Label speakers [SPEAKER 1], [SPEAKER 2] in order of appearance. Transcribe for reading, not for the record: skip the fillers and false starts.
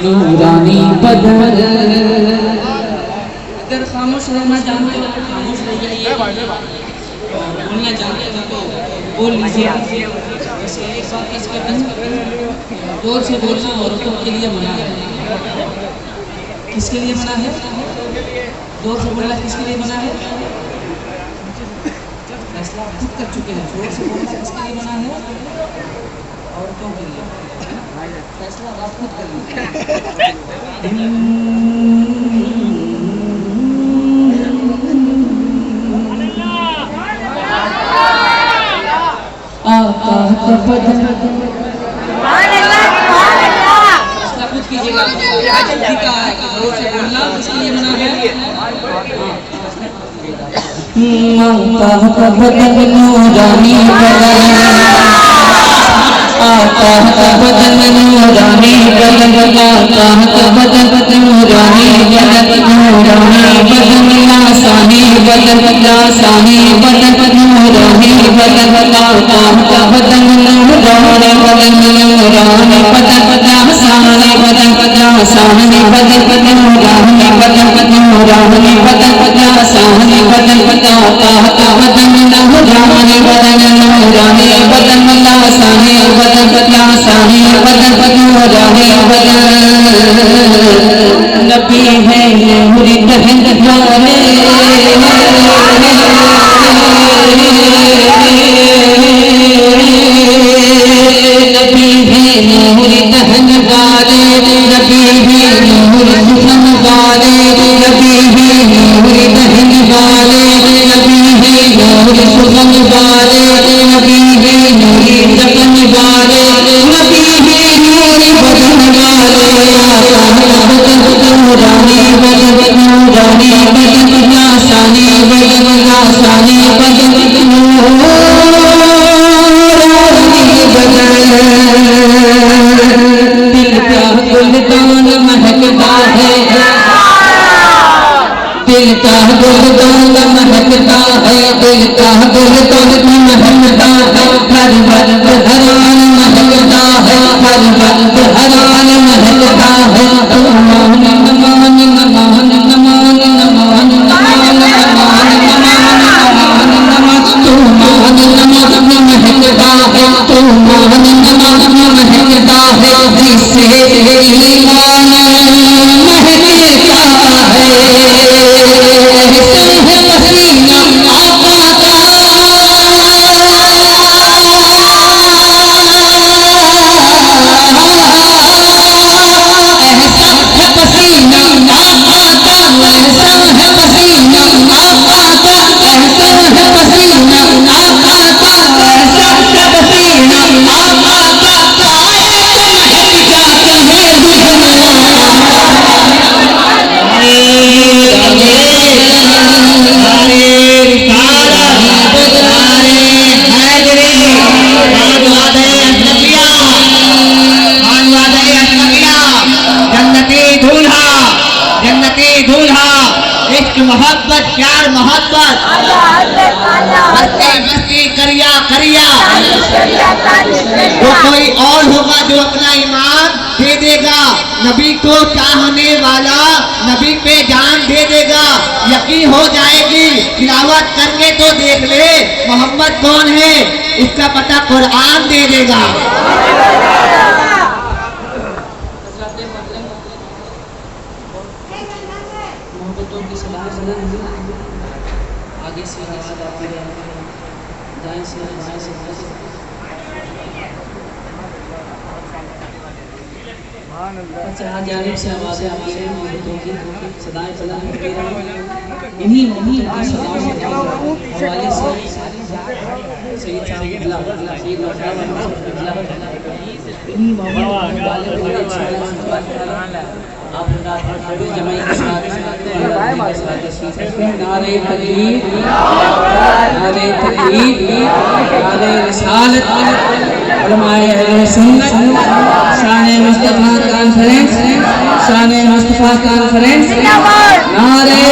[SPEAKER 1] नूरानी बदन। अगर खामोश रहना जानते हो तो खामोश रह जाइए, बोलना जानते हो तो बोल लीजिए। जैसे एक बात इसका जोर से बोलना औरतों के लिए मना है। किसके लिए मना है? जोर से बोलना किसके लिए मना है? फैसला खुद कर चुके हैं। जोर से बोलना किसके लिए मना है? औरतों के लिए। फैसला आप खुद कर लीजिए। फैसला खुद कीजिएगा। जोर से बोलना किसके लिए मना है? बदन नूरानी बदन, आता है बदन नूरानी बदन, आता है बदन नूरानी बदन, नूरानी बदन लासानी बदन, लासानी बदन नूरानी बदन, आता है बदन नूरानी बदन, नूरानी बदन लासानी बदन, लासानी बदन नूरानी बदन, नूरानी बदन लासानी बदन, आता है बदन नूरानी बदन, नूरानी बदन लासानी बदन, लासानी बदन नूरानी बदन। नबी है नूरी दहन वाले, नबी है नूरी दहन वाले, नबी है नूरी दहन वाले, नबी है नूरी दहन वाले, नबी है नूरी सुगन वाले, नबी है नूरी दहन वाले, नबी है नूरी बदन वाले, आता है बदन नूरानी बदन, नूरानी बदन लासानी बदन, लासानी बदन नूरानी बदन। दिल का गुलदान महकता है, दिल का गुलदान महकता है, दिल का गुलदान महकता है, हर वक्त हरान महकता है, हर वक्त हरान महकता है। नमान नमान नमान नमान नमान नमान नमान नमान नमान, तू मान नमान महकता है, तू मान नमान महकता है, जिससे ईमान महकता है। पसीना आका का, पसीना आका का एहसान है, पसीना आका का एहसान है, पसीना आका का एहसान है, पसीना आका का आए तो महक जाता है मोहब्बत प्यार मोहब्बत मस्ती मस्ती करिया करिया। वो कोई और होगा जो अपना ईमान दे देगा, नबी को चाहने वाला नबी पे जान दे देगा। यकीन हो जाएगी, तिलावत करके तो देख ले मोहम्मद कौन है, इसका पता कुरान दे देगा। आगे से आवाज आती है, दाएं से बाएं से, चार जानिब से आवाज़ें हमारे मोहब्बतों की सदाएं सदा इन्हीं मोहब्बतों की सदाओं के हवाले से सैयद साहब सैयद इन्हीं मोहब्बतों के आप जमाई के साथ नारे तकबीर, नारे तकबीर, नारे रिसालत, उलमाए अहले सुन्नत, शान मुस्तफा कॉन्फ्रेंस, शान मुस्तफा कॉन्फ्रेंस, नारे